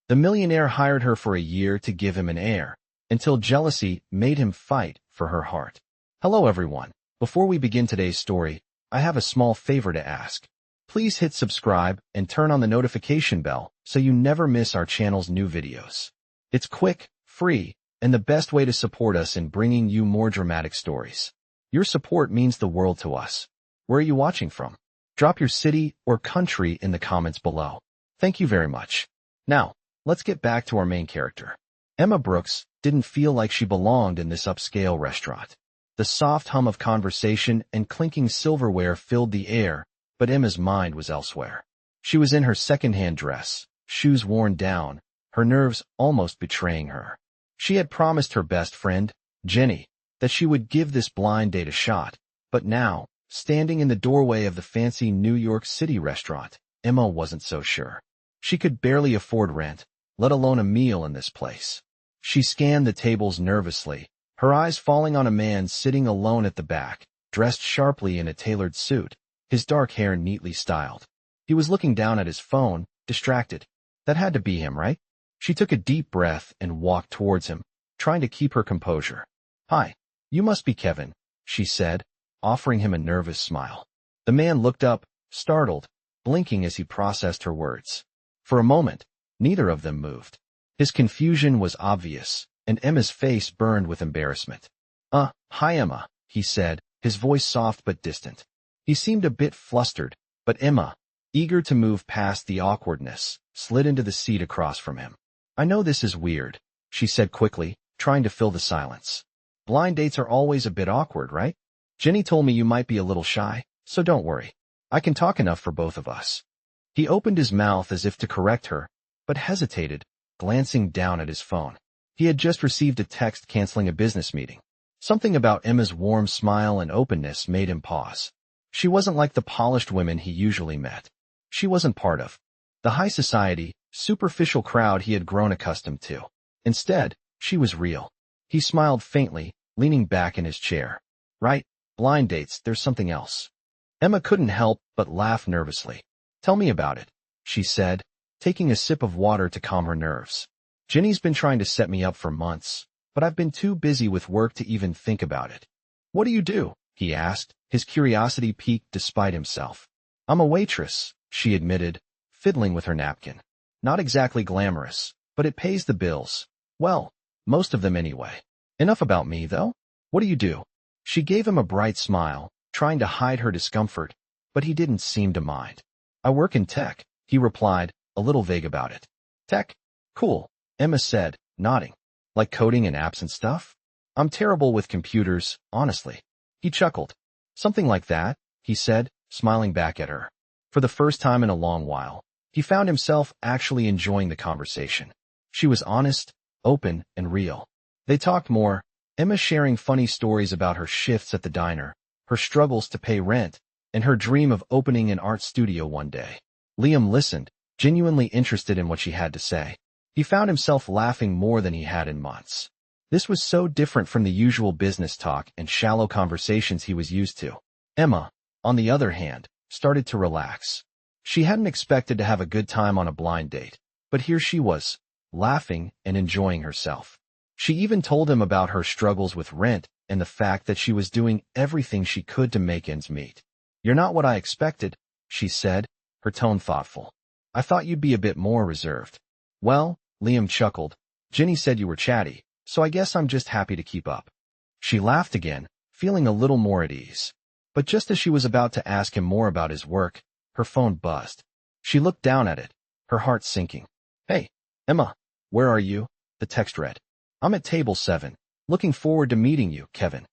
The millionaire hired her for a year to give him an heir, until jealousy made him fight for her heart. Hello everyone. Before we begin today's story, I have a small favor to ask. Please hit subscribe and turn on the notification bell so you never miss our channel's new videos. It's quick, free, and the best way to support us in bringing you more dramatic stories. Your support means the world to us. Where are you watching from? Drop your city or country in the comments below. Thank you very much. Now, let's get back to our main character. Emma Brooks didn't feel like she belonged in this upscale restaurant. The soft hum of conversation and clinking silverware filled the air, but Emma's mind was elsewhere. She was in her second-hand dress, shoes worn down, her nerves almost betraying her. She had promised her best friend, Jenny, that she would give this blind date a shot, but now, standing in the doorway of the fancy New York City restaurant, Emma wasn't so sure. She could barely afford rent, let alone a meal in this place. She scanned the tables nervously, her eyes falling on a man sitting alone at the back, dressed sharply in a tailored suit, his dark hair neatly styled. He was looking down at his phone, distracted. That had to be him, right? She took a deep breath and walked towards him, trying to keep her composure. "Hi, you must be Kevin," she said, offering him a nervous smile. The man looked up, startled, blinking as he processed her words. For a moment, neither of them moved. His confusion was obvious, and Emma's face burned with embarrassment. Hi Emma," he said, his voice soft but distant. He seemed a bit flustered, but Emma, eager to move past the awkwardness, slid into the seat across from him. "I know this is weird," she said quickly, trying to fill the silence. "Blind dates are always a bit awkward, right? Jenny told me you might be a little shy, so don't worry. I can talk enough for both of us." He opened his mouth as if to correct her, but hesitated, glancing down at his phone. He had just received a text canceling a business meeting. Something about Emma's warm smile and openness made him pause. She wasn't like the polished women he usually met. She wasn't part of the high society, superficial crowd he had grown accustomed to. Instead, she was real. He smiled faintly, leaning back in his chair. "Right, blind dates, there's something else." Emma couldn't help but laugh nervously. "Tell me about it," she said, taking a sip of water to calm her nerves. "Jenny's been trying to set me up for months, but I've been too busy with work to even think about it." "What do you do?" he asked, his curiosity piqued despite himself. "I'm a waitress," she admitted, fiddling with her napkin. "Not exactly glamorous, but it pays the bills. Well, most of them anyway. Enough about me, though. What do you do?" She gave him a bright smile, trying to hide her discomfort, but he didn't seem to mind. "I work in tech," he replied, a little vague about it. "Tech? Cool," Emma said, nodding. "Like coding and apps and stuff?" "I'm terrible with computers, honestly." He chuckled. "Something like that," he said, smiling back at her. For the first time in a long while, he found himself actually enjoying the conversation. She was honest, open, and real. They talked more, Emma sharing funny stories about her shifts at the diner, her struggles to pay rent, and her dream of opening an art studio one day. Liam listened, genuinely interested in what she had to say. He found himself laughing more than he had in months. This was so different from the usual business talk and shallow conversations he was used to. Emma, on the other hand, started to relax. She hadn't expected to have a good time on a blind date, but here she was, laughing and enjoying herself. She even told him about her struggles with rent and the fact that she was doing everything she could to make ends meet. "You're not what I expected," she said, her tone thoughtful. "I thought you'd be a bit more reserved." "Well," Liam chuckled, "Jenny said you were chatty, so I guess I'm just happy to keep up." She laughed again, feeling a little more at ease. But just as she was about to ask him more about his work, her phone buzzed. She looked down at it, her heart sinking. "Hey, Emma, where are you?" the text read. "I'm at table 7, looking forward to meeting you, Kevin."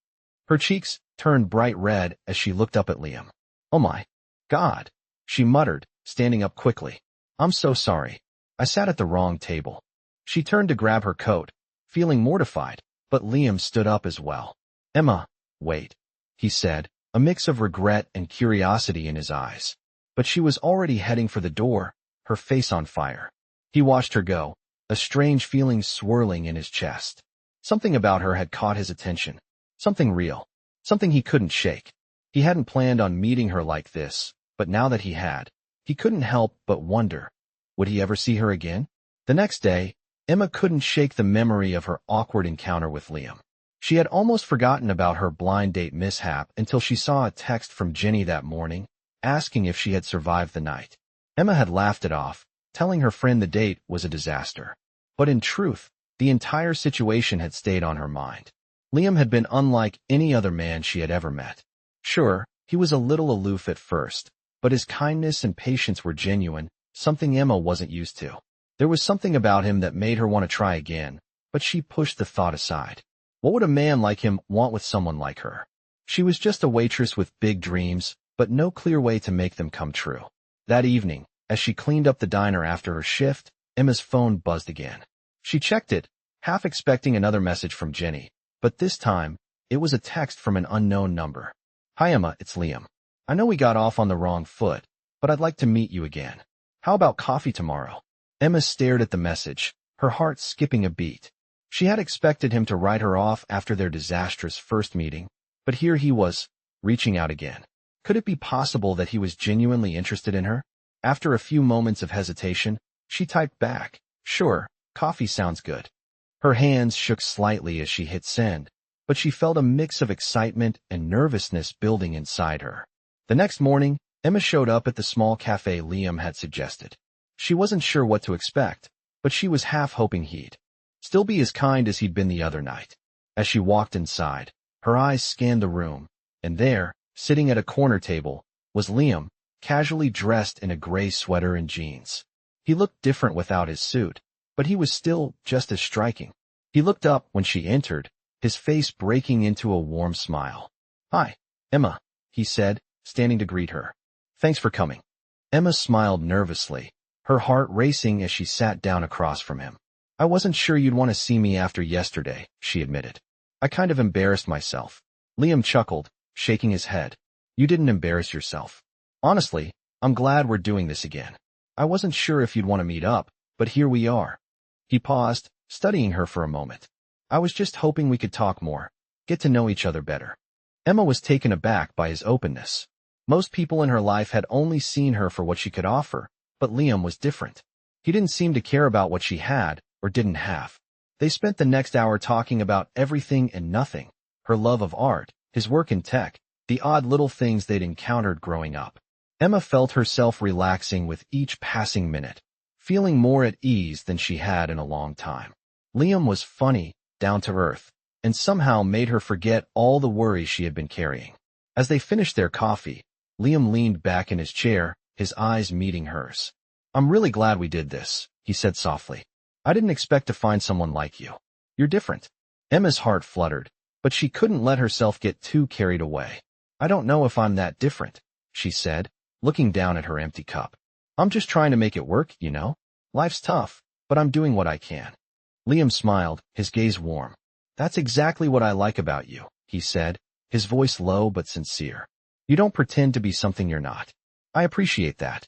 Her cheeks turned bright red as she looked up at Liam. "Oh my God," she muttered, standing up quickly. "I'm so sorry. I sat at the wrong table." She turned to grab her coat, feeling mortified, but Liam stood up as well. "Emma, wait," he said, a mix of regret and curiosity in his eyes. But she was already heading for the door, her face on fire. He watched her go, a strange feeling swirling in his chest. Something about her had caught his attention. Something real. Something he couldn't shake. He hadn't planned on meeting her like this, but now that he had, he couldn't help but wonder, would he ever see her again? The next day, Emma couldn't shake the memory of her awkward encounter with Liam. She had almost forgotten about her blind date mishap until she saw a text from Jenny that morning, asking if she had survived the night. Emma had laughed it off, telling her friend the date was a disaster. But in truth, the entire situation had stayed on her mind. Liam had been unlike any other man she had ever met. Sure, he was a little aloof at first, but his kindness and patience were genuine, something Emma wasn't used to. There was something about him that made her want to try again, but she pushed the thought aside. What would a man like him want with someone like her? She was just a waitress with big dreams, but no clear way to make them come true. That evening, as she cleaned up the diner after her shift, Emma's phone buzzed again. She checked it, half expecting another message from Jenny, but this time, it was a text from an unknown number. "Hi Emma, it's Liam. I know we got off on the wrong foot, but I'd like to meet you again. How about coffee tomorrow?" Emma stared at the message, her heart skipping a beat. She had expected him to write her off after their disastrous first meeting, but here he was, reaching out again. Could it be possible that he was genuinely interested in her? After a few moments of hesitation, she typed back, "Sure, coffee sounds good." Her hands shook slightly as she hit send, but she felt a mix of excitement and nervousness building inside her. The next morning, Emma showed up at the small cafe Liam had suggested. She wasn't sure what to expect, but she was half hoping he'd still be as kind as he'd been the other night. As she walked inside, her eyes scanned the room, and there, sitting at a corner table, was Liam, casually dressed in a gray sweater and jeans. He looked different without his suit, but he was still just as striking. He looked up when she entered, his face breaking into a warm smile. "Hi, Emma," he said, standing to greet her. "Thanks for coming." Emma smiled nervously, her heart racing as she sat down across from him. "I wasn't sure you'd want to see me after yesterday," she admitted. "I kind of embarrassed myself." Liam chuckled, shaking his head. "You didn't embarrass yourself. Honestly, I'm glad we're doing this again. I wasn't sure if you'd want to meet up, but here we are." He paused, studying her for a moment. "I was just hoping we could talk more, get to know each other better." Emma was taken aback by his openness. Most people in her life had only seen her for what she could offer, but Liam was different. He didn't seem to care about what she had or didn't have. They spent the next hour talking about everything and nothing, her love of art, his work in tech, the odd little things they'd encountered growing up. Emma felt herself relaxing with each passing minute, feeling more at ease than she had in a long time. Liam was funny, down to earth, and somehow made her forget all the worries she had been carrying. As they finished their coffee, Liam leaned back in his chair, his eyes meeting hers. "I'm really glad we did this," he said softly. "I didn't expect to find someone like you. You're different." Emma's heart fluttered, but she couldn't let herself get too carried away. "I don't know if I'm that different," she said, looking down at her empty cup. "I'm just trying to make it work, you know? Life's tough, but I'm doing what I can." Liam smiled, his gaze warm. "That's exactly what I like about you," he said, his voice low but sincere. "You don't pretend to be something you're not. I appreciate that."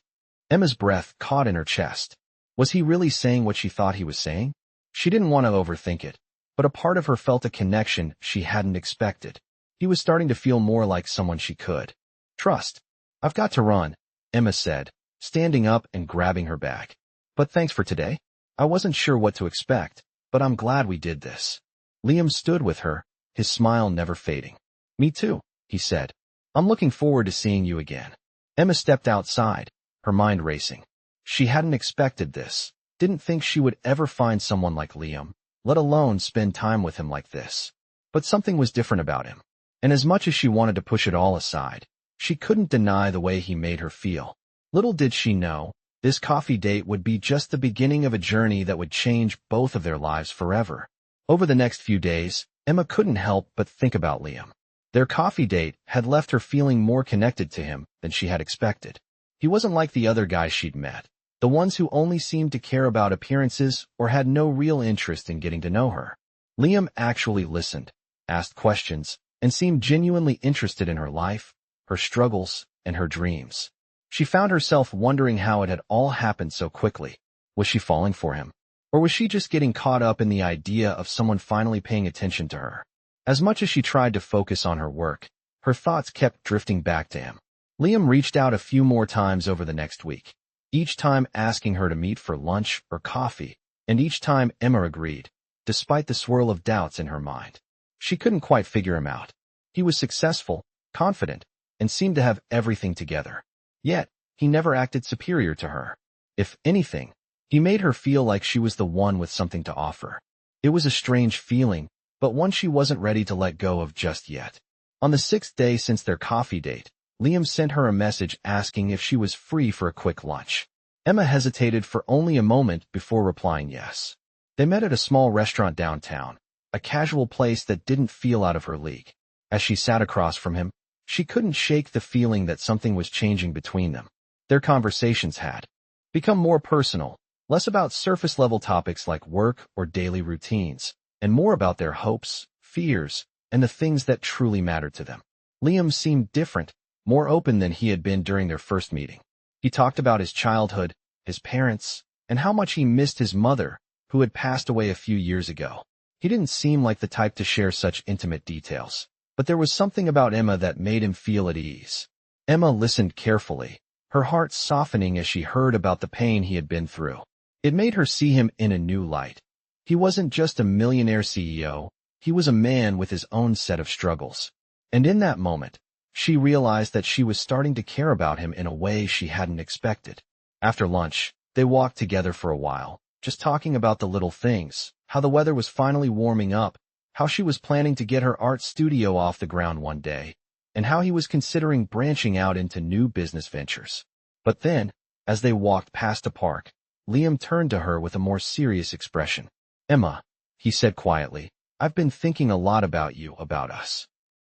Emma's breath caught in her chest. Was he really saying what she thought he was saying? She didn't want to overthink it, but a part of her felt a connection she hadn't expected. He was starting to feel more like someone she could trust. "I've got to run," Emma said, standing up and grabbing her bag. "But thanks for today. I wasn't sure what to expect, but I'm glad we did this." Liam stood with her, his smile never fading. "Me too," he said. "I'm looking forward to seeing you again." Emma stepped outside, her mind racing. She hadn't expected this, didn't think she would ever find someone like Liam, let alone spend time with him like this. But something was different about him, and as much as she wanted to push it all aside, she couldn't deny the way he made her feel. Little did she know, this coffee date would be just the beginning of a journey that would change both of their lives forever. Over the next few days, Emma couldn't help but think about Liam. Their coffee date had left her feeling more connected to him than she had expected. He wasn't like the other guys she'd met, the ones who only seemed to care about appearances or had no real interest in getting to know her. Liam actually listened, asked questions, and seemed genuinely interested in her life, her struggles, and her dreams. She found herself wondering how it had all happened so quickly. Was she falling for him? Or was she just getting caught up in the idea of someone finally paying attention to her? As much as she tried to focus on her work, her thoughts kept drifting back to him. Liam reached out a few more times over the next week, each time asking her to meet for lunch or coffee, And each time Emma agreed, despite the swirl of doubts in her mind. She couldn't quite figure him out. He was successful, confident, and seemed to have everything together. Yet, he never acted superior to her. If anything, he made her feel like she was the one with something to offer. It was a strange feeling, but one she wasn't ready to let go of just yet. On the 6th day since their coffee date, Liam sent her a message asking if she was free for a quick lunch. Emma hesitated for only a moment before replying yes. They met at a small restaurant downtown, a casual place that didn't feel out of her league. As she sat across from him, she couldn't shake the feeling that something was changing between them. Their conversations had become more personal, less about surface-level topics like work or daily routines, and more about their hopes, fears, and the things that truly mattered to them. Liam seemed different, more open than he had been during their first meeting. He talked about his childhood, his parents, and how much he missed his mother, who had passed away a few years ago. He didn't seem like the type to share such intimate details, but there was something about Emma that made him feel at ease. Emma listened carefully, her heart softening as she heard about the pain he had been through. It made her see him in a new light. He wasn't just a millionaire CEO, he was a man with his own set of struggles. And in that moment, she realized that she was starting to care about him in a way she hadn't expected. After lunch, they walked together for a while, just talking about the little things, how the weather was finally warming up, how she was planning to get her art studio off the ground one day, and how he was considering branching out into new business ventures. But then, as they walked past a park, Liam turned to her with a more serious expression. "Emma," he said quietly, "I've been thinking a lot about you, about us."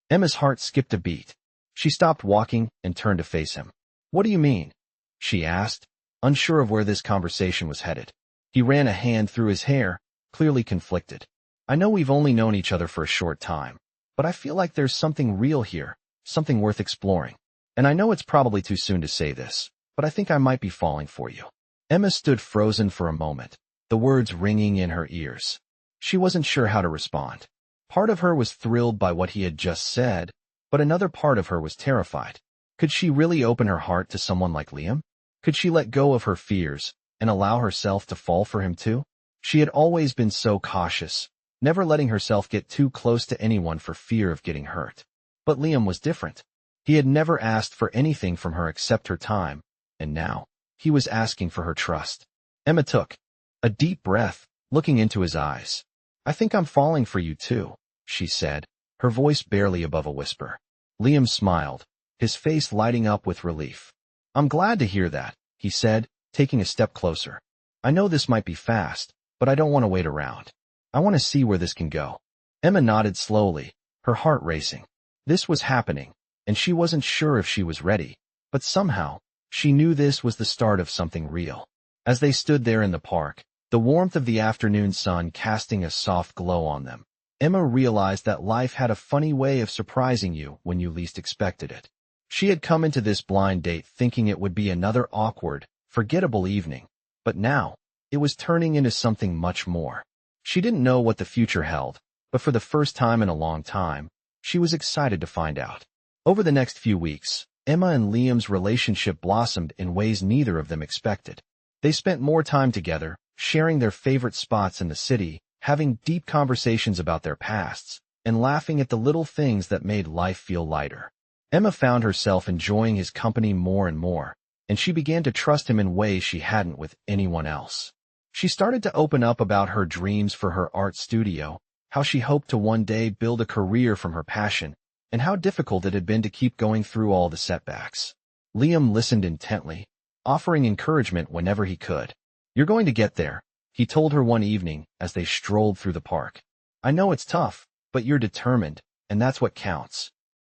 Emma's heart skipped a beat. She stopped walking and turned to face him. "What do you mean?" she asked, unsure of where this conversation was headed. He ran a hand through his hair, clearly conflicted. "I know we've only known each other for a short time, but I feel like there's something real here, something worth exploring. And I know it's probably too soon to say this, but I think I might be falling for you." Emma stood frozen for a moment, the words ringing in her ears. She wasn't sure how to respond. Part of her was thrilled by what he had just said, but another part of her was terrified. Could she really open her heart to someone like Liam? Could she let go of her fears and allow herself to fall for him too? She had always been so cautious, never letting herself get too close to anyone for fear of getting hurt. But Liam was different. He had never asked for anything from her except her time, and now, he was asking for her trust. Emma took a deep breath, looking into his eyes. "I think I'm falling for you too," she said, her voice barely above a whisper. Liam smiled, his face lighting up with relief. "I'm glad to hear that," he said, taking a step closer. "I know this might be fast, but I don't want to wait around. I want to see where this can go." Emma nodded slowly, her heart racing. This was happening, and she wasn't sure if she was ready, but somehow, she knew this was the start of something real. As they stood there in the park, the warmth of the afternoon sun casting a soft glow on them, Emma realized that life had a funny way of surprising you when you least expected it. She had come into this blind date thinking it would be another awkward, forgettable evening, but now, it was turning into something much more. She didn't know what the future held, but for the first time in a long time, she was excited to find out. Over the next few weeks, Emma and Liam's relationship blossomed in ways neither of them expected. They spent more time together, sharing their favorite spots in the city, having deep conversations about their pasts, and laughing at the little things that made life feel lighter. Emma found herself enjoying his company more and more, and she began to trust him in ways she hadn't with anyone else. She started to open up about her dreams for her art studio, how she hoped to one day build a career from her passion, and how difficult it had been to keep going through all the setbacks. Liam listened intently, offering encouragement whenever he could. "You're going to get there," he told her one evening as they strolled through the park. "I know it's tough, but you're determined, and that's what counts."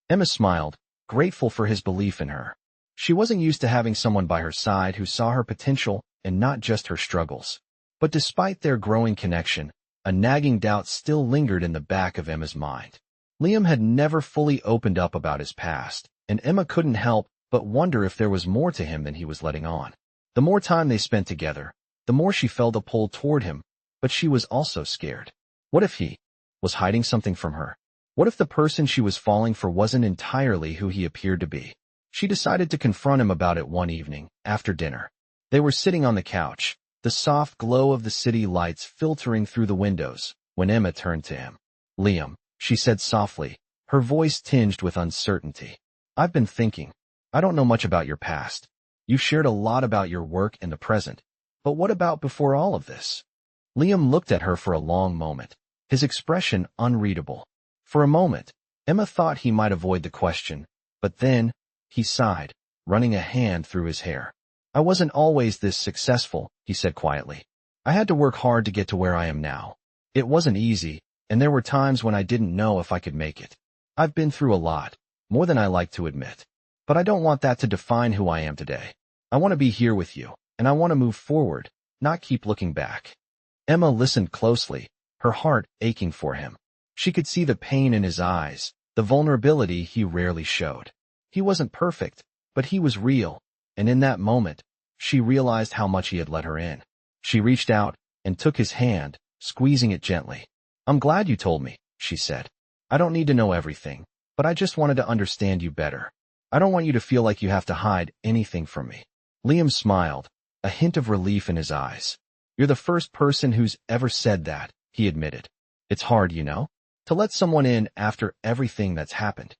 Emma smiled, grateful for his belief in her. She wasn't used to having someone by her side who saw her potential and not just her struggles. But despite their growing connection, a nagging doubt still lingered in the back of Emma's mind. Liam had never fully opened up about his past, and Emma couldn't help but wonder if there was more to him than he was letting on. The more time they spent together, the more she felt a pull toward him, but she was also scared. What if he was hiding something from her? What if the person she was falling for wasn't entirely who he appeared to be? She decided to confront him about it one evening, after dinner. They were sitting on the couch, the soft glow of the city lights filtering through the windows, when Emma turned to him. "Liam," she said softly, her voice tinged with uncertainty. "I've been thinking. I don't know much about your past. You've shared a lot about your work and the present. But what about before all of this?" Liam looked at her for a long moment, his expression unreadable. For a moment, Emma thought he might avoid the question, but then, he sighed, running a hand through his hair. "I wasn't always this successful," he said quietly. "I had to work hard to get to where I am now. It wasn't easy, and there were times when I didn't know if I could make it. I've been through a lot, more than I like to admit. But I don't want that to define who I am today. I want to be here with you, and I want to move forward, not keep looking back." Emma listened closely, her heart aching for him. She could see the pain in his eyes, the vulnerability he rarely showed. He wasn't perfect, but he was real, and in that moment, she realized how much he had let her in. She reached out and took his hand, squeezing it gently. "I'm glad you told me," she said. "I don't need to know everything, but I just wanted to understand you better. I don't want you to feel like you have to hide anything from me." Liam smiled, a hint of relief in his eyes. "You're the first person who's ever said that," he admitted. "It's hard, you know, to let someone in after everything that's happened."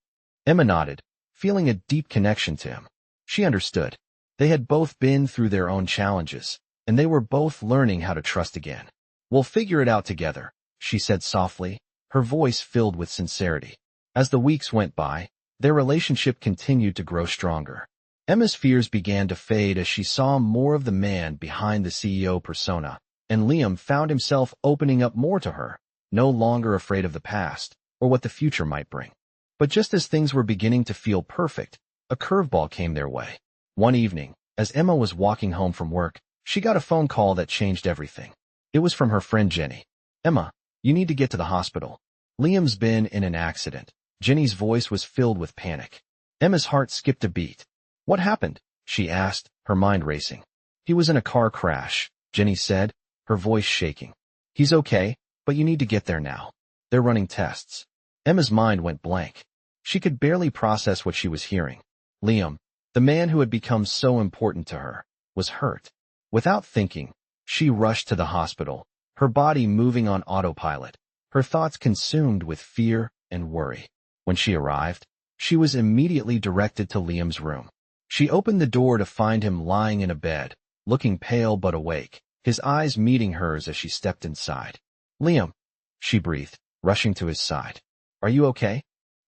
Emma nodded, feeling a deep connection to him. She understood. They had both been through their own challenges, and they were both learning how to trust again. "We'll figure it out together," she said softly, her voice filled with sincerity. As the weeks went by, their relationship continued to grow stronger. Emma's fears began to fade as she saw more of the man behind the CEO persona, and Liam found himself opening up more to her, no longer afraid of the past or what the future might bring. But just as things were beginning to feel perfect, a curveball came their way. One evening, as Emma was walking home from work, she got a phone call that changed everything. It was from her friend Jenny. "Emma, you need to get to the hospital. Liam's been in an accident." Jenny's voice was filled with panic. Emma's heart skipped a beat. "What happened?" she asked, her mind racing. "He was in a car crash," Jenny said, her voice shaking. "He's okay, but you need to get there now. They're running tests." Emma's mind went blank. She could barely process what she was hearing. Liam, the man who had become so important to her, was hurt. Without thinking, she rushed to the hospital, her body moving on autopilot, her thoughts consumed with fear and worry. When she arrived, she was immediately directed to Liam's room. She opened the door to find him lying in a bed, looking pale but awake, his eyes meeting hers as she stepped inside. "Liam," she breathed, rushing to his side. "Are you okay?"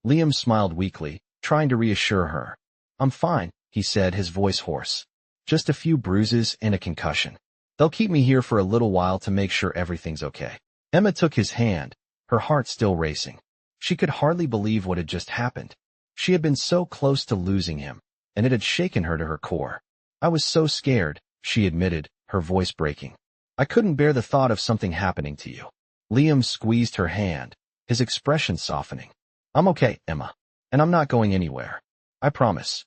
Liam smiled weakly, trying to reassure her. "I'm fine," he said, his voice hoarse. "Just a few bruises and a concussion. They'll keep me here for a little while to make sure everything's okay." Emma took his hand, her heart still racing. She could hardly believe what had just happened. She had been so close to losing him, and it had shaken her to her core. "I was so scared," she admitted, her voice breaking. "I couldn't bear the thought of something happening to you." Liam squeezed her hand, his expression softening. "I'm okay, Emma, and I'm not going anywhere. I promise."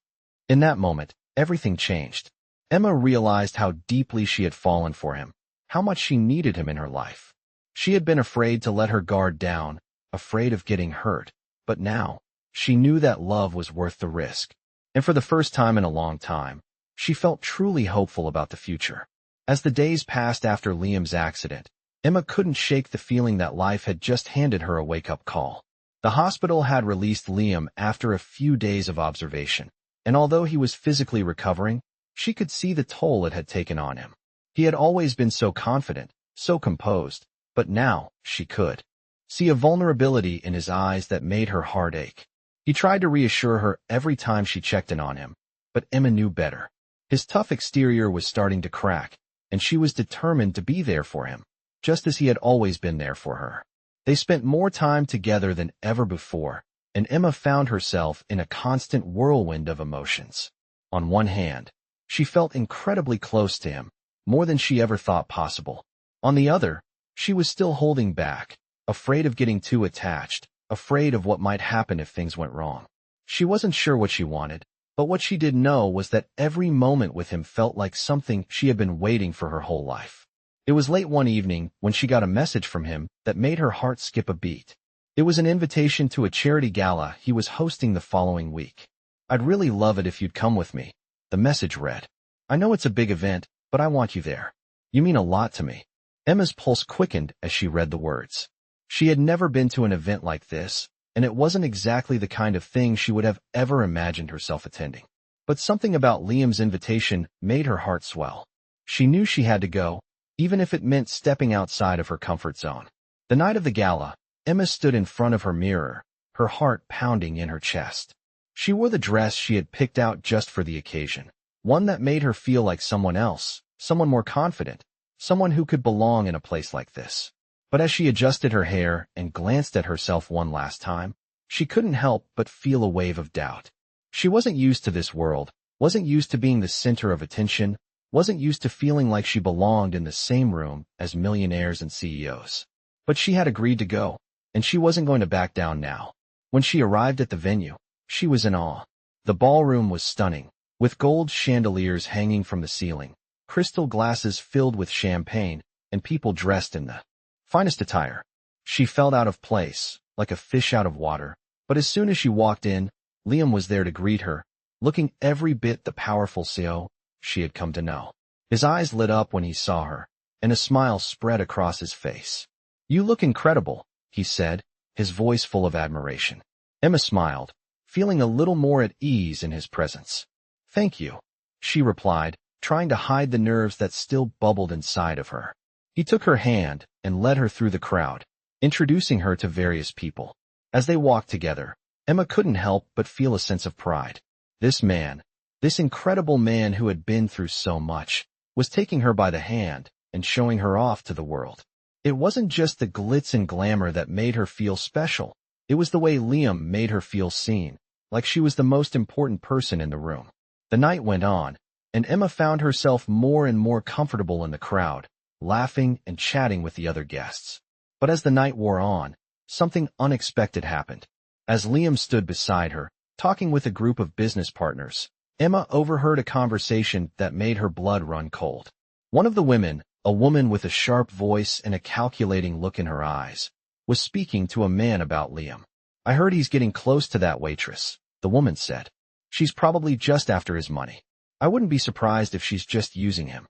In that moment, everything changed. Emma realized how deeply she had fallen for him, how much she needed him in her life. She had been afraid to let her guard down, afraid of getting hurt, but now, she knew that love was worth the risk. And for the first time in a long time, she felt truly hopeful about the future. As the days passed after Liam's accident, Emma couldn't shake the feeling that life had just handed her a wake-up call. The hospital had released Liam after a few days of observation, and although he was physically recovering, she could see the toll it had taken on him. He had always been so confident, so composed, but now she could see a vulnerability in his eyes that made her heart ache. He tried to reassure her every time she checked in on him, but Emma knew better. His tough exterior was starting to crack, and she was determined to be there for him, just as he had always been there for her. They spent more time together than ever before, and Emma found herself in a constant whirlwind of emotions. On one hand, she felt incredibly close to him, more than she ever thought possible. On the other, she was still holding back, afraid of getting too attached, afraid of what might happen if things went wrong. She wasn't sure what she wanted, but what she did know was that every moment with him felt like something she had been waiting for her whole life. It was late one evening when she got a message from him that made her heart skip a beat. It was an invitation to a charity gala he was hosting the following week. "I'd really love it if you'd come with me," the message read. "I know it's a big event, but I want you there. You mean a lot to me. Emma's pulse quickened as she read the words. She had never been to an event like this, and it wasn't exactly the kind of thing she would have ever imagined herself attending. But something about Liam's invitation made her heart swell. She knew she had to go, even if it meant stepping outside of her comfort zone. The night of the gala, Emma stood in front of her mirror, her heart pounding in her chest. She wore the dress she had picked out just for the occasion, one that made her feel like someone else, someone more confident, someone who could belong in a place like this. But as she adjusted her hair and glanced at herself one last time, she couldn't help but feel a wave of doubt. She wasn't used to this world, wasn't used to being the center of attention, wasn't used to feeling like she belonged in the same room as millionaires and CEOs. But she had agreed to go, and she wasn't going to back down now. When she arrived at the venue, she was in awe. The ballroom was stunning, with gold chandeliers hanging from the ceiling, crystal glasses filled with champagne, and people dressed in the finest attire. She felt out of place, like a fish out of water, but as soon as she walked in, Liam was there to greet her, looking every bit the powerful CEO she had come to know. His eyes lit up when he saw her, and a smile spread across his face. "You look incredible," he said, his voice full of admiration. Emma smiled, feeling a little more at ease in his presence. "Thank you," she replied, trying to hide the nerves that still bubbled inside of her. He took her hand and led her through the crowd, introducing her to various people. As they walked together, Emma couldn't help but feel a sense of pride. This man, this incredible man who had been through so much, was taking her by the hand and showing her off to the world. It wasn't just the glitz and glamour that made her feel special. It was the way Liam made her feel seen, like she was the most important person in the room. The night went on, and Emma found herself more and more comfortable in the crowd, laughing and chatting with the other guests. But as the night wore on, something unexpected happened. As Liam stood beside her, talking with a group of business partners, Emma overheard a conversation that made her blood run cold. One of the women, a woman with a sharp voice and a calculating look in her eyes, was speaking to a man about Liam. "I heard he's getting close to that waitress," the woman said. "She's probably just after his money. I wouldn't be surprised if she's just using him."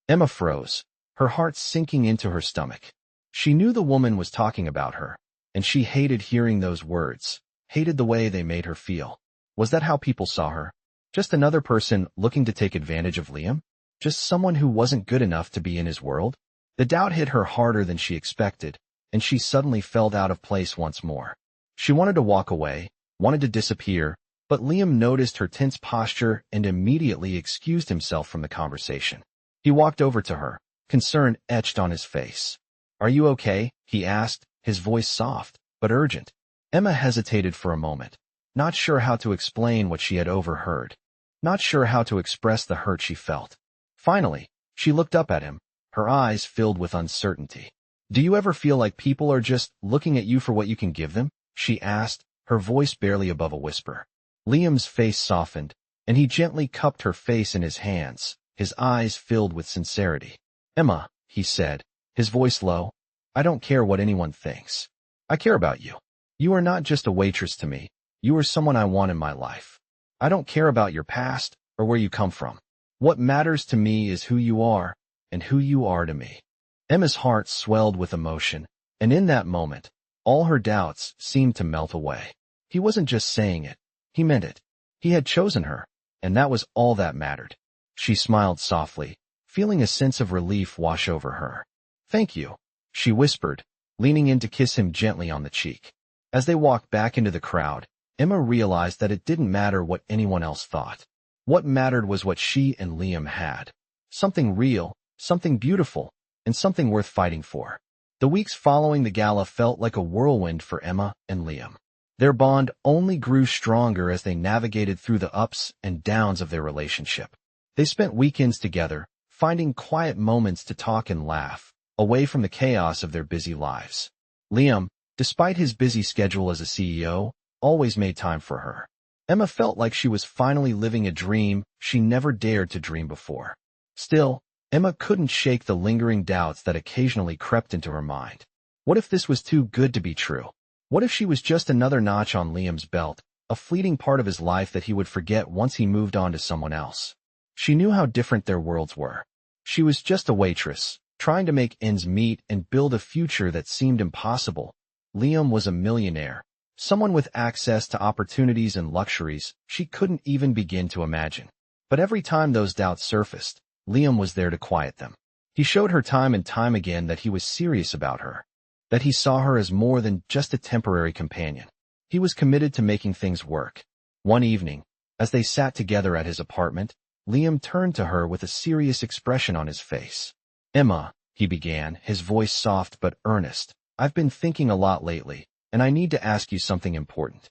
Emma froze, her heart sinking into her stomach. She knew the woman was talking about her, and she hated hearing those words, hated the way they made her feel. Was that how people saw her? Just another person looking to take advantage of Liam? Just someone who wasn't good enough to be in his world? The doubt hit her harder than she expected, and she suddenly felt out of place once more. She wanted to walk away, wanted to disappear, but Liam noticed her tense posture and immediately excused himself from the conversation. He walked over to her, concern etched on his face. "Are you okay?" he asked, his voice soft, but urgent. Emma hesitated for a moment, not sure how to explain what she had overheard, not sure how to express the hurt she felt. Finally, she looked up at him, her eyes filled with uncertainty. "Do you ever feel like people are just looking at you for what you can give them?" she asked, her voice barely above a whisper. Liam's face softened, and he gently cupped her face in his hands, his eyes filled with sincerity. "Emma," he said, his voice low, "I don't care what anyone thinks. I care about you. You are not just a waitress to me. You are someone I want in my life. I don't care about your past or where you come from. What matters to me is who you are and who you are to me." Emma's heart swelled with emotion, and in that moment, all her doubts seemed to melt away. He wasn't just saying it. He meant it. He had chosen her, and that was all that mattered. She smiled softly, feeling a sense of relief wash over her. "Thank you," she whispered, leaning in to kiss him gently on the cheek. As they walked back into the crowd, Emma realized that it didn't matter what anyone else thought. What mattered was what she and Liam had. Something real, something beautiful, and something worth fighting for. The weeks following the gala felt like a whirlwind for Emma and Liam. Their bond only grew stronger as they navigated through the ups and downs of their relationship. They spent weekends together, finding quiet moments to talk and laugh, away from the chaos of their busy lives. Liam, despite his busy schedule as a CEO, always made time for her. Emma felt like she was finally living a dream she never dared to dream before. Still, Emma couldn't shake the lingering doubts that occasionally crept into her mind. What if this was too good to be true? What if she was just another notch on Liam's belt, a fleeting part of his life that he would forget once he moved on to someone else? She knew how different their worlds were. She was just a waitress, trying to make ends meet and build a future that seemed impossible. Liam was a millionaire, someone with access to opportunities and luxuries she couldn't even begin to imagine. But every time those doubts surfaced, Liam was there to quiet them. He showed her time and time again that he was serious about her, that he saw her as more than just a temporary companion. He was committed to making things work. One evening, as they sat together at his apartment, Liam turned to her with a serious expression on his face. "Emma," he began, his voice soft but earnest, "I've been thinking a lot lately, and I need to ask you something important."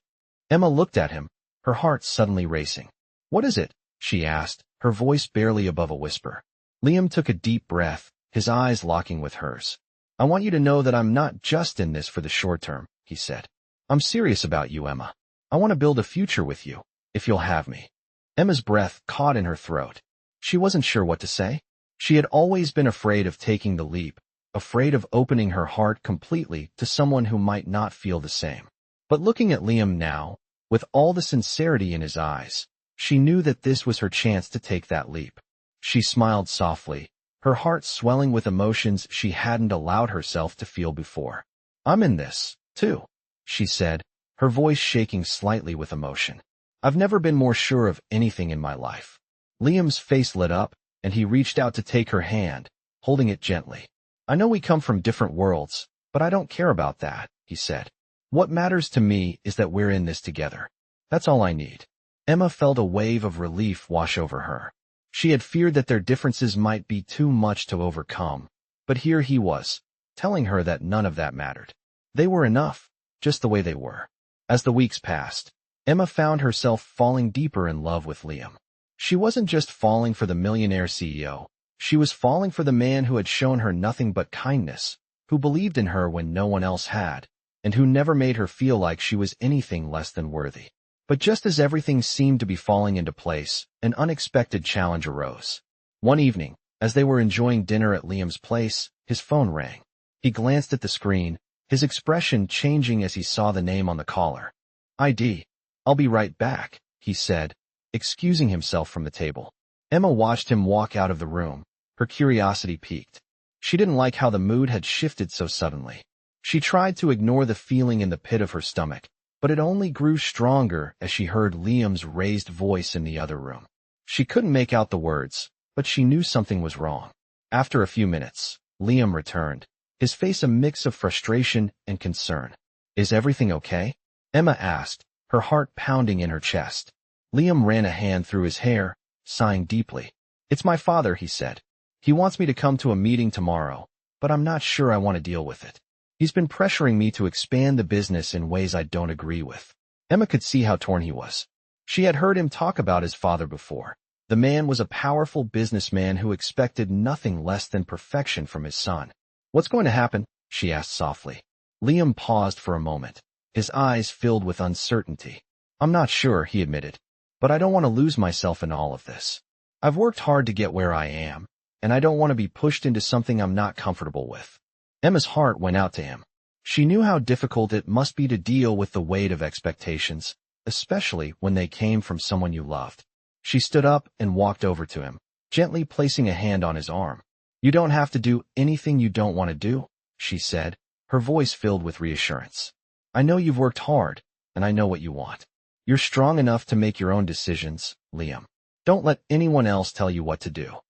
Emma looked at him, her heart suddenly racing. "What is it?" she asked, her voice barely above a whisper. Liam took a deep breath, his eyes locking with hers. "I want you to know that I'm not just in this for the short term," he said. "I'm serious about you, Emma. I want to build a future with you, if you'll have me." Emma's breath caught in her throat. She wasn't sure what to say. She had always been afraid of taking the leap, afraid of opening her heart completely to someone who might not feel the same. But looking at Liam now, with all the sincerity in his eyes, she knew that this was her chance to take that leap. She smiled softly, her heart swelling with emotions she hadn't allowed herself to feel before. "I'm in this, too," she said, her voice shaking slightly with emotion. "I've never been more sure of anything in my life." Liam's face lit up, and he reached out to take her hand, holding it gently. "I know we come from different worlds, but I don't care about that," he said. "What matters to me is that we're in this together. That's all I need." Emma felt a wave of relief wash over her. She had feared that their differences might be too much to overcome, but here he was, telling her that none of that mattered. They were enough, just the way they were. As the weeks passed, Emma found herself falling deeper in love with Liam. She wasn't just falling for the millionaire CEO. She was falling for the man who had shown her nothing but kindness, who believed in her when no one else had, and who never made her feel like she was anything less than worthy. But just as everything seemed to be falling into place, an unexpected challenge arose. One evening, as they were enjoying dinner at Liam's place, his phone rang. He glanced at the screen, his expression changing as he saw the name on the caller. "ID. I'll be right back," he said, excusing himself from the table. Emma watched him walk out of the room, her curiosity piqued. She didn't like how the mood had shifted so suddenly. She tried to ignore the feeling in the pit of her stomach, but it only grew stronger as she heard Liam's raised voice in the other room. She couldn't make out the words, but she knew something was wrong. After a few minutes, Liam returned, his face a mix of frustration and concern. "Is everything okay?" Emma asked, her heart pounding in her chest. Liam ran a hand through his hair, sighing deeply. "It's my father," he said. "He wants me to come to a meeting tomorrow, but I'm not sure I want to deal with it. He's been pressuring me to expand the business in ways I don't agree with." Emma could see how torn he was. She had heard him talk about his father before. The man was a powerful businessman who expected nothing less than perfection from his son. "What's going to happen?" she asked softly. Liam paused for a moment, his eyes filled with uncertainty. "I'm not sure," he admitted, "but I don't want to lose myself in all of this. I've worked hard to get where I am, and I don't want to be pushed into something I'm not comfortable with." Emma's heart went out to him. She knew how difficult it must be to deal with the weight of expectations, especially when they came from someone you loved. She stood up and walked over to him, gently placing a hand on his arm. "You don't have to do anything you don't want to do," she said, her voice filled with reassurance. "I know you've worked hard, and I know what you want. You're strong enough to make your own decisions, Liam. Don't let anyone else tell you what to do."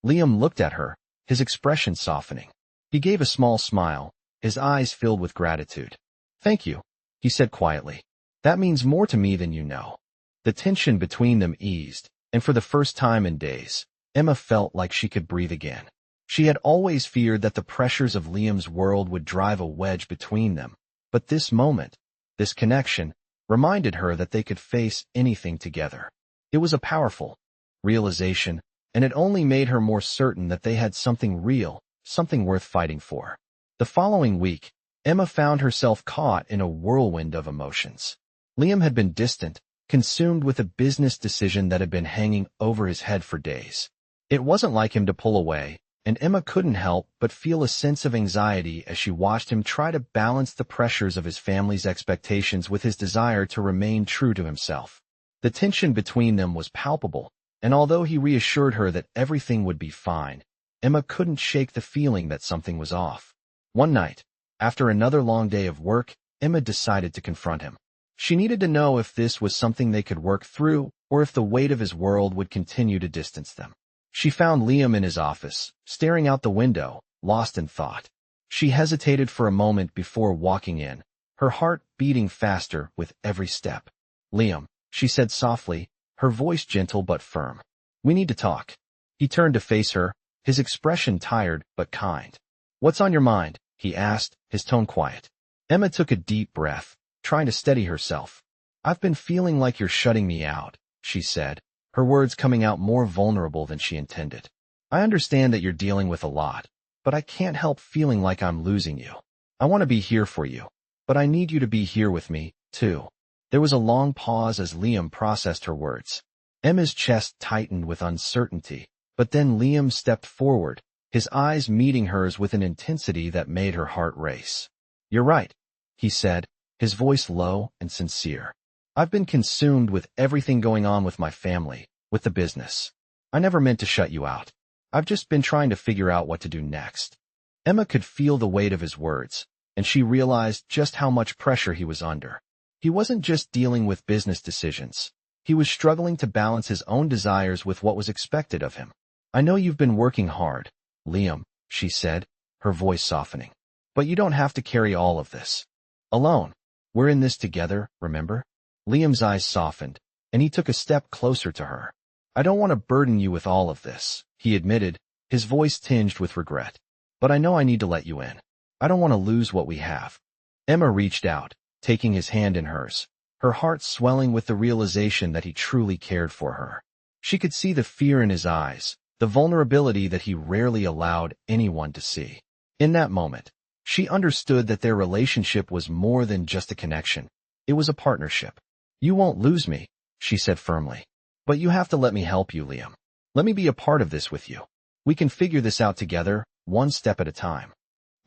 Liam looked at her, his expression softening. He gave a small smile, his eyes filled with gratitude. "Thank you," he said quietly. "That means more to me than you know." The tension between them eased, and for the first time in days, Emma felt like she could breathe again. She had always feared that the pressures of Liam's world would drive a wedge between them, but this moment, this connection, reminded her that they could face anything together. It was a powerful realization, and it only made her more certain that they had something real, something worth fighting for. The following week, Emma found herself caught in a whirlwind of emotions. Liam had been distant, consumed with a business decision that had been hanging over his head for days. It wasn't like him to pull away, and Emma couldn't help but feel a sense of anxiety as she watched him try to balance the pressures of his family's expectations with his desire to remain true to himself. The tension between them was palpable, and although he reassured her that everything would be fine, Emma couldn't shake the feeling that something was off. One night, after another long day of work, Emma decided to confront him. She needed to know if this was something they could work through, or if the weight of his world would continue to distance them. She found Liam in his office, staring out the window, lost in thought. She hesitated for a moment before walking in, her heart beating faster with every step. "Liam," she said softly, her voice gentle but firm. "We need to talk." He turned to face her, his expression tired but kind. "What's on your mind?" he asked, his tone quiet. Emma took a deep breath, trying to steady herself. "I've been feeling like you're shutting me out," she said, her words coming out more vulnerable than she intended. "I understand that you're dealing with a lot, but I can't help feeling like I'm losing you. I want to be here for you, but I need you to be here with me, too." There was a long pause as Liam processed her words. Emma's chest tightened with uncertainty, but then Liam stepped forward, his eyes meeting hers with an intensity that made her heart race. "You're right," he said, his voice low and sincere. "I've been consumed with everything going on with my family, with the business. I never meant to shut you out. I've just been trying to figure out what to do next." Emma could feel the weight of his words, and she realized just how much pressure he was under. He wasn't just dealing with business decisions. He was struggling to balance his own desires with what was expected of him. "I know you've been working hard, Liam," she said, her voice softening. "But you don't have to carry all of this alone. We're in this together, remember?" Liam's eyes softened, and he took a step closer to her. "I don't want to burden you with all of this," he admitted, his voice tinged with regret. "But I know I need to let you in. I don't want to lose what we have." Emma reached out, taking his hand in hers, her heart swelling with the realization that he truly cared for her. She could see the fear in his eyes, the vulnerability that he rarely allowed anyone to see. In that moment, she understood that their relationship was more than just a connection. It was a partnership. "You won't lose me," she said firmly. "But you have to let me help you, Liam. Let me be a part of this with you. We can figure this out together, one step at a time."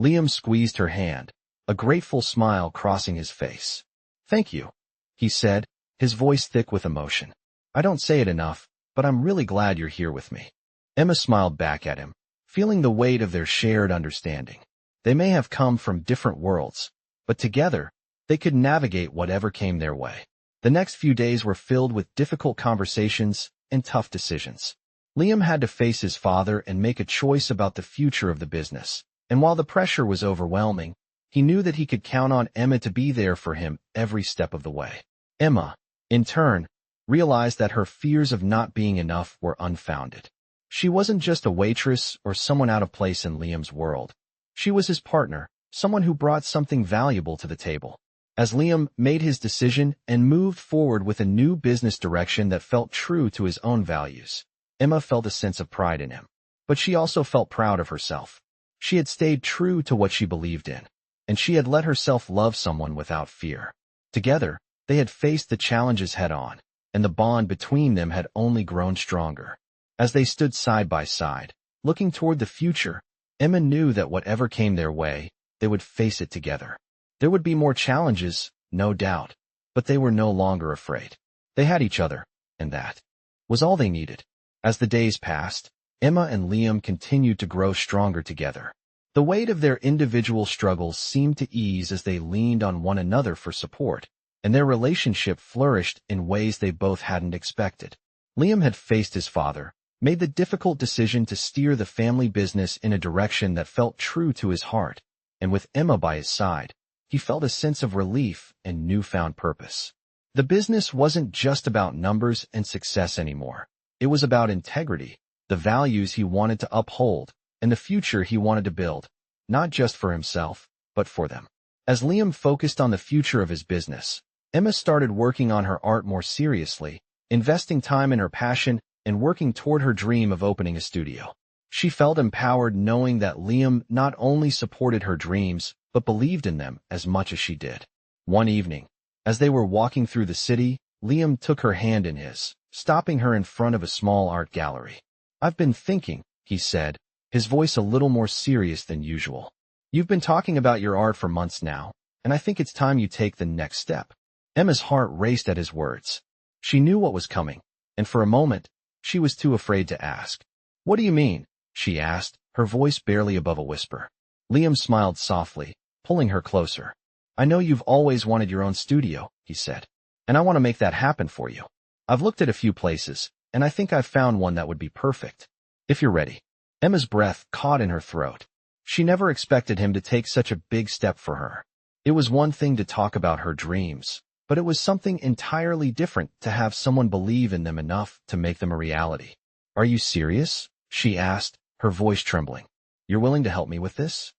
Liam squeezed her hand, a grateful smile crossing his face. "Thank you," he said, his voice thick with emotion. "I don't say it enough, but I'm really glad you're here with me." Emma smiled back at him, feeling the weight of their shared understanding. They may have come from different worlds, but together, they could navigate whatever came their way. The next few days were filled with difficult conversations and tough decisions. Liam had to face his father and make a choice about the future of the business, and while the pressure was overwhelming, he knew that he could count on Emma to be there for him every step of the way. Emma, in turn, realized that her fears of not being enough were unfounded. She wasn't just a waitress or someone out of place in Liam's world. She was his partner, someone who brought something valuable to the table. As Liam made his decision and moved forward with a new business direction that felt true to his own values, Emma felt a sense of pride in him. But she also felt proud of herself. She had stayed true to what she believed in, and she had let herself love someone without fear. Together, they had faced the challenges head-on, and the bond between them had only grown stronger. As they stood side by side, looking toward the future, Emma knew that whatever came their way, they would face it together. There would be more challenges, no doubt, but they were no longer afraid. They had each other, and that was all they needed. As the days passed, Emma and Liam continued to grow stronger together. The weight of their individual struggles seemed to ease as they leaned on one another for support, and their relationship flourished in ways they both hadn't expected. Liam had faced his father, made the difficult decision to steer the family business in a direction that felt true to his heart, and with Emma by his side, he felt a sense of relief and newfound purpose. The business wasn't just about numbers and success anymore. It was about integrity, the values he wanted to uphold, and the future he wanted to build, not just for himself, but for them. As Liam focused on the future of his business, Emma started working on her art more seriously, investing time in her passion and working toward her dream of opening a studio. She felt empowered knowing that Liam not only supported her dreams, but believed in them as much as she did. One evening, as they were walking through the city, Liam took her hand in his, stopping her in front of a small art gallery. "I've been thinking," he said, his voice a little more serious than usual. "You've been talking about your art for months now, and I think it's time you take the next step." Emma's heart raced at his words. She knew what was coming, and for a moment, she was too afraid to ask. "What do you mean?" she asked, her voice barely above a whisper. Liam smiled softly, pulling her closer. I know you've always wanted your own studio, he said, and I want to make that happen for you. I've looked at a few places, and I think I've found one that would be perfect. If you're ready. Emma's breath caught in her throat. She never expected him to take such a big step for her. It was one thing to talk about her dreams, but it was something entirely different to have someone believe in them enough to make them a reality. Are you serious? She asked, her voice trembling. You're willing to help me with this?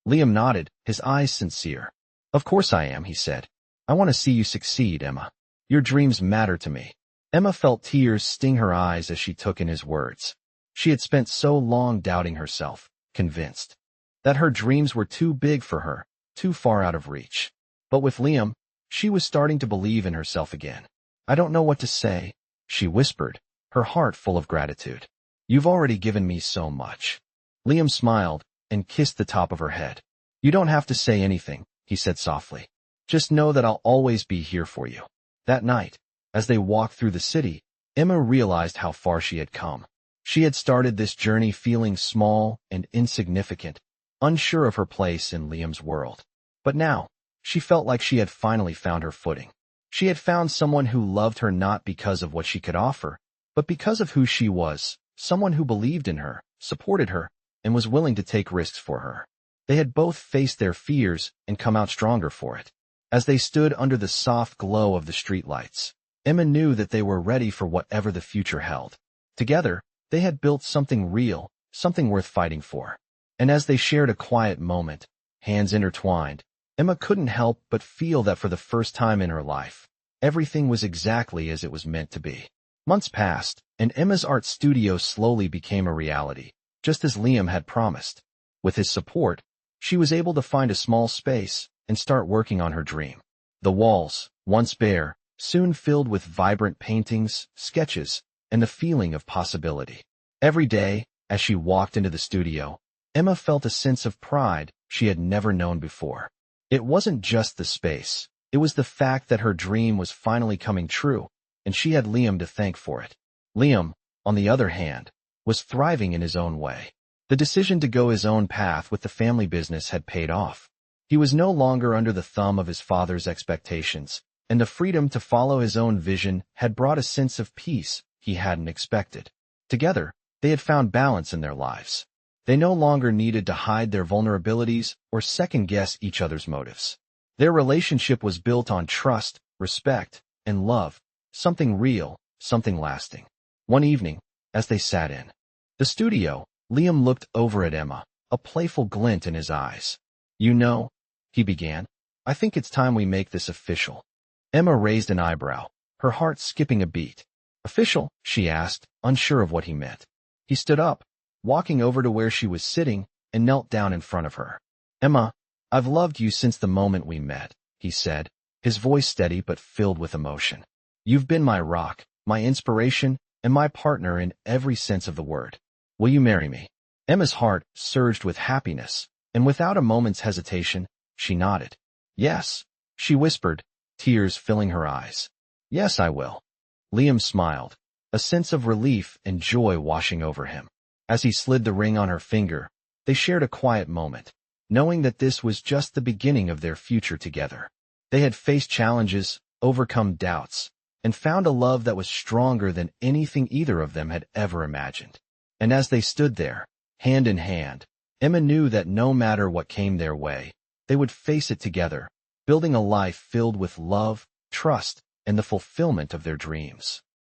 Liam nodded, his eyes sincere. Of course I am, he said. I want to see you succeed, Emma. Your dreams matter to me. Emma felt tears sting her eyes as she took in his words. She had spent so long doubting herself, convinced that her dreams were too big for her, too far out of reach. But with Liam, she was starting to believe in herself again. I don't know what to say, she whispered, her heart full of gratitude. You've already given me so much. Liam smiled and kissed the top of her head. You don't have to say anything, he said softly. Just know that I'll always be here for you. That night, as they walked through the city, Emma realized how far she had come. She had started this journey feeling small and insignificant, unsure of her place in Liam's world. But now, she felt like she had finally found her footing. She had found someone who loved her not because of what she could offer, but because of who she was, someone who believed in her, supported her, and was willing to take risks for her. They had both faced their fears and come out stronger for it. As they stood under the soft glow of the streetlights, Emma knew that they were ready for whatever the future held. Together, they had built something real, something worth fighting for. And as they shared a quiet moment, hands intertwined, Emma couldn't help but feel that for the first time in her life, everything was exactly as it was meant to be. Months passed, and Emma's art studio slowly became a reality, just as Liam had promised. With his support, she was able to find a small space and start working on her dream. The walls, once bare, soon filled with vibrant paintings, sketches, and the feeling of possibility. Every day, as she walked into the studio, Emma felt a sense of pride she had never known before. It wasn't just the space, it was the fact that her dream was finally coming true, and she had Liam to thank for it. Liam, on the other hand, was thriving in his own way. The decision to go his own path with the family business had paid off. He was no longer under the thumb of his father's expectations, and the freedom to follow his own vision had brought a sense of peace he hadn't expected. Together, they had found balance in their lives. They no longer needed to hide their vulnerabilities or second-guess each other's motives. Their relationship was built on trust, respect, and love, something real, something lasting. One evening, as they sat in the studio, Liam looked over at Emma, a playful glint in his eyes. You know, he began, I think it's time we make this official. Emma raised an eyebrow, her heart skipping a beat. Official? She asked, unsure of what he meant. He stood up, walking over to where she was sitting, and knelt down in front of her. Emma, I've loved you since the moment we met, he said, his voice steady but filled with emotion. You've been my rock, my inspiration, and my partner in every sense of the word. Will you marry me? Emma's heart surged with happiness, and without a moment's hesitation, she nodded. Yes, she whispered, tears filling her eyes. Yes, I will. Liam smiled, a sense of relief and joy washing over him. As he slid the ring on her finger, they shared a quiet moment, knowing that this was just the beginning of their future together. They had faced challenges, overcome doubts, and found a love that was stronger than anything either of them had ever imagined. And as they stood there, hand in hand, Emma knew that no matter what came their way, they would face it together, building a life filled with love, trust, and the fulfillment of their dreams.